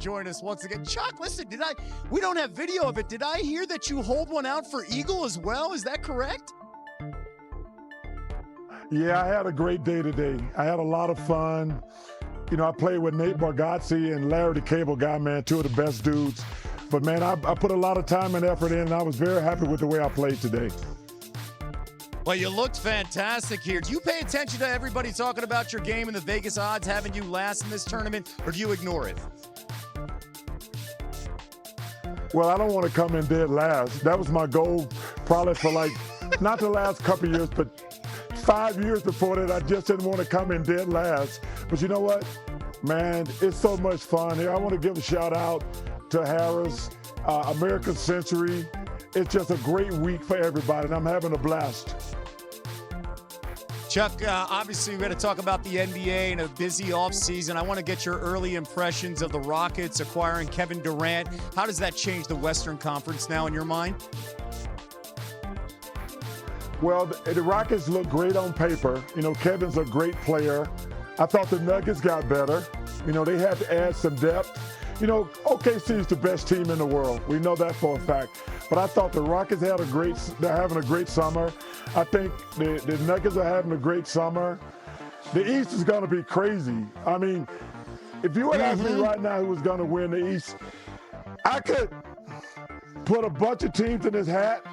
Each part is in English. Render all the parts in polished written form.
join us once again. Chuck, listen, we don't have video of it. Did I hear that you hold one out for Eagle as well? Is that correct? Yeah, I had a great day today. I had a lot of fun. You know, I played with Nate Bargatze and Larry the Cable Guy, man, two of the best dudes. But, man, I put a lot of time and effort in, and I was very happy with the way I played today. Well, you looked fantastic here. Do you pay attention to everybody talking about your game and the Vegas odds having you last in this tournament, or do you ignore it? Well, I don't want to come in dead last. That was my goal probably for, like, not the last couple of years, but 5 years before that. I just didn't want to come in dead last. But you know what? Man, it's so much fun here. I want to give a shout-out to Harris, American Century. It's just a great week for everybody, and I'm having a blast. Chuck, obviously, we're going to talk about the NBA and a busy offseason. I want to get your early impressions of the Rockets acquiring Kevin Durant. How does that change the Western Conference now in your mind? Well, the Rockets look great on paper. You know, Kevin's a great player. I thought the Nuggets got better. You know, they had to add some depth. You know, OKC is the best team in the world. We know that for a fact. But I thought the Rockets they're having a great summer. I think the Nuggets are having a great summer. The East is going to be crazy. I mean, if you would ask me right now who was going to win the East, I could put a bunch of teams in this hat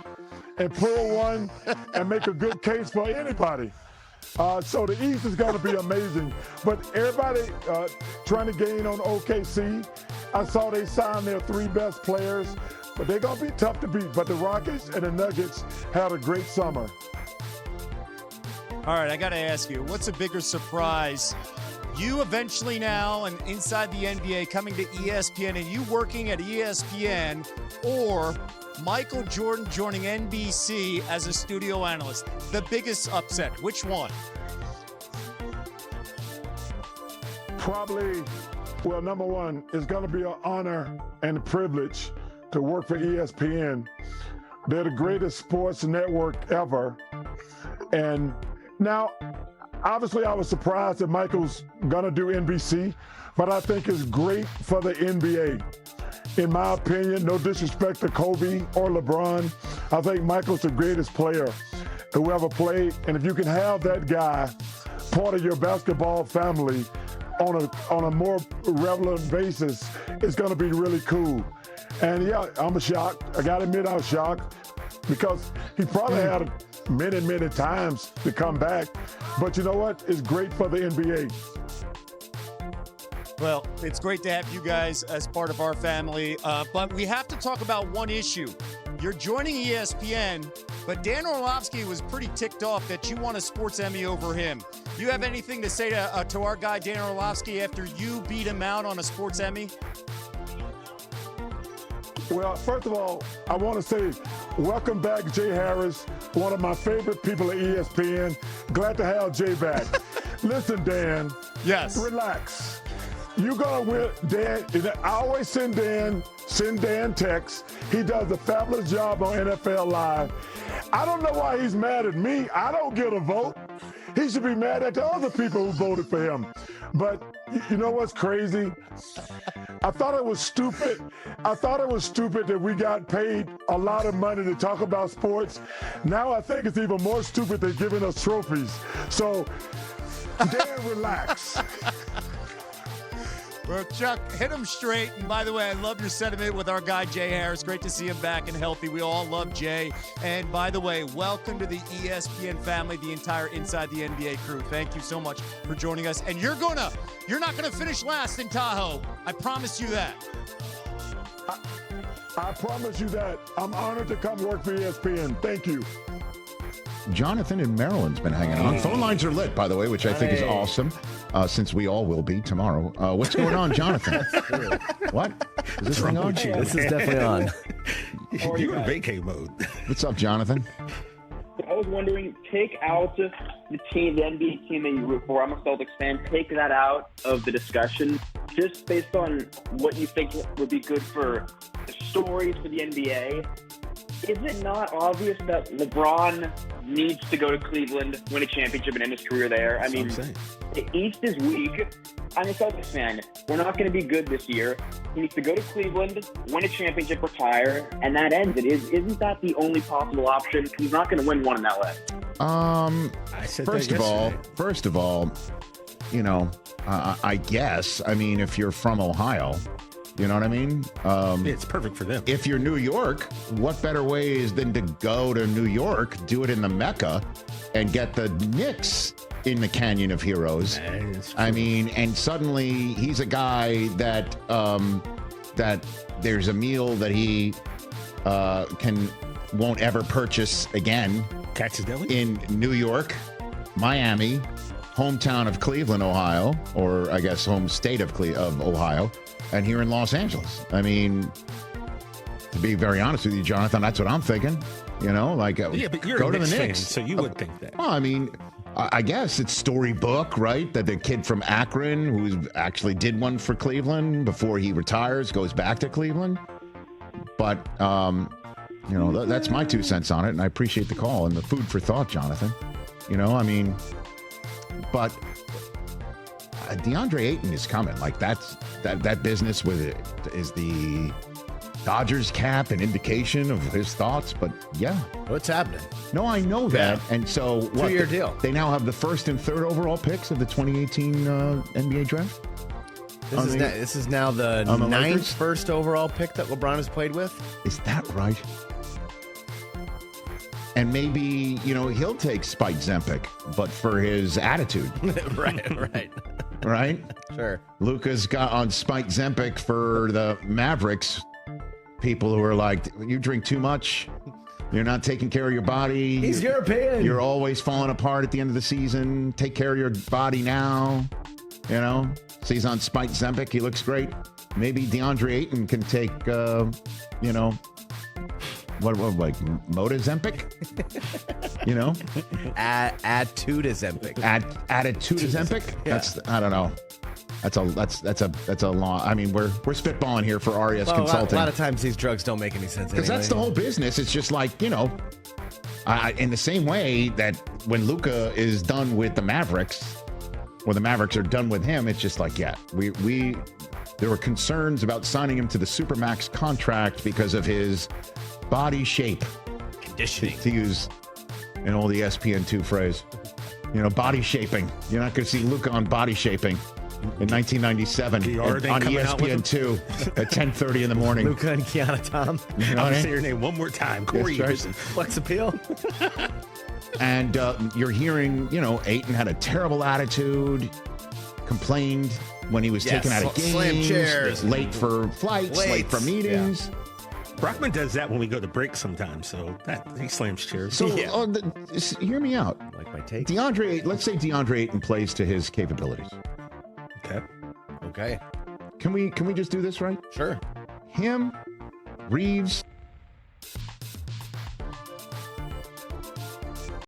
and pull one and make a good case for anybody. So the East is going to be amazing. But everybody trying to gain on OKC, I saw they signed their 3 best players, but they're going to be tough to beat. But the Rockets and the Nuggets had a great summer. All right, I got to ask you, what's a bigger surprise? You eventually now and inside the NBA coming to ESPN and you working at ESPN, or Michael Jordan joining NBC as a studio analyst? The biggest upset, which one? Probably, well, number one, it's going to be an honor and a privilege to work for ESPN. They're the greatest sports network ever. And now, obviously, I was surprised that Michael's going to do NBC, but I think it's great for the NBA. In my opinion, no disrespect to Kobe or LeBron, I think Michael's the greatest player who ever played. And if you can have that guy part of your basketball family on a more relevant basis, it's going to be really cool. And yeah, I'm shocked. I got to admit I was shocked because he probably had many times to come back. But you know what? It's great for the NBA. Well, it's great to have you guys as part of our family, but we have to talk about one issue. You're joining ESPN, but Dan Orlovsky was pretty ticked off that you won a sports Emmy over him. Do you have anything to say to our guy Dan Orlovsky after you beat him out on a sports Emmy? Well, first of all, I want to say welcome back, Jay Harris, one of my favorite people at ESPN. Glad to have Jay back. Listen, Dan. Yes. Relax. You're going to win, Dan. I always send Dan texts. He does a fabulous job on NFL Live. I don't know why he's mad at me. I don't get a vote. He should be mad at the other people who voted for him. But you know what's crazy? I thought it was stupid. I thought it was stupid that we got paid a lot of money to talk about sports. Now I think it's even more stupid than giving us trophies. So, Dan, relax. Well, Chuck, hit him straight. And by the way, I love your sentiment with our guy, Jay Harris. Great to see him back and healthy. We all love Jay. And by the way, welcome to the ESPN family, the entire Inside the NBA crew. Thank you so much for joining us. And you're not gonna finish last in Tahoe. I promise you that. I promise you that. I'm honored to come work for ESPN. Thank you. Jonathan in Maryland's been hanging on. Phone lines are lit, by the way, which I think is awesome, since we all will be tomorrow. What's going on, Jonathan? What? Is this thing on? This is definitely on. You're in vacay mode. What's up, Jonathan? I was wondering, take out the team, the NBA team that you root for. I'm a Celtics fan. Take that out of the discussion, just based on what you think would be good for the stories for the NBA. is it not obvious that LeBron needs to go to Cleveland, win a championship, and end his career there? I mean, the East is weak. I'm a Celtics fan. We're not going to be good this year. He needs to go to Cleveland, win a championship, retire, and that ends it. Isn't that the only possible option? He's not going to win one in LA. I said first of all, you know, I guess. I mean, if you're from Ohio, you know what I mean? It's perfect for them. If you're New York, what better way is than to go to New York, do it in the Mecca, and get the Knicks in the Canyon of Heroes? I mean, and suddenly he's a guy that that there's a meal that he won't ever purchase again. Katz's Deli? In New York, Miami, hometown of Cleveland, Ohio, or I guess home state of Ohio, and here in Los Angeles. I mean, to be very honest with you, Jonathan, that's what I'm thinking. You know, like yeah, but you're go a to the Knicks fan, Knicks. so you would think that. Well, I mean, I guess it's storybook, right? That the kid from Akron, who actually did one for Cleveland before he retires, goes back to Cleveland. But you know, that's my 2 cents on it, and I appreciate the call and the food for thought, Jonathan. You know, I mean, but DeAndre Ayton is coming. Like that business with it is the Dodgers cap an indication of his thoughts, but yeah. What's happening? No, I know that. And so what? 2-year deal. They now have the 1st and 3rd overall picks of the 2018 NBA draft. This is now the 9th first overall pick that LeBron has played with. Is that right? And maybe, you know, he'll take Spike Zempic, but for his attitude. Right. Right? Sure. Luka's got on Spike Zempic for the Mavericks. People who are like, you drink too much. You're not taking care of your body. He's European. You're always falling apart at the end of the season. Take care of your body now. You know? So he's on Spike Zempic. He looks great. Maybe DeAndre Ayton can take, you know, what like Moda Zempic? You know? Attitude Zempic. Attitude Zempic? Yeah. That's, I don't know. That's a long. I mean, we're spitballing here for RES Consulting. A lot of times these drugs don't make any sense. Because that's the whole business. It's just like, you know, in the same way that when Luka is done with the Mavericks, or the Mavericks are done with him, it's just like, yeah, there were concerns about signing him to the Supermax contract because of his body shape. Conditioning. To use an old ESPN2 phrase. You know, body shaping. You're not going to see Luka on body shaping in 1997 on ESPN2 at 10:30 in the morning. Luka and Kiana Tom. You know I'll say your name one more time. Corey Everson. Flex appeal. And you're hearing, you know, Ayton had a terrible attitude, complained when he was taken out of games, slam chairs, late for flights, late for meetings. Yeah. Brockman does that when we go to break sometimes, so that he slams chairs. So hear me out. Like my take. Let's say DeAndre Ayton plays to his capabilities. Okay. Can we just do this right? Sure. Him, Reeves,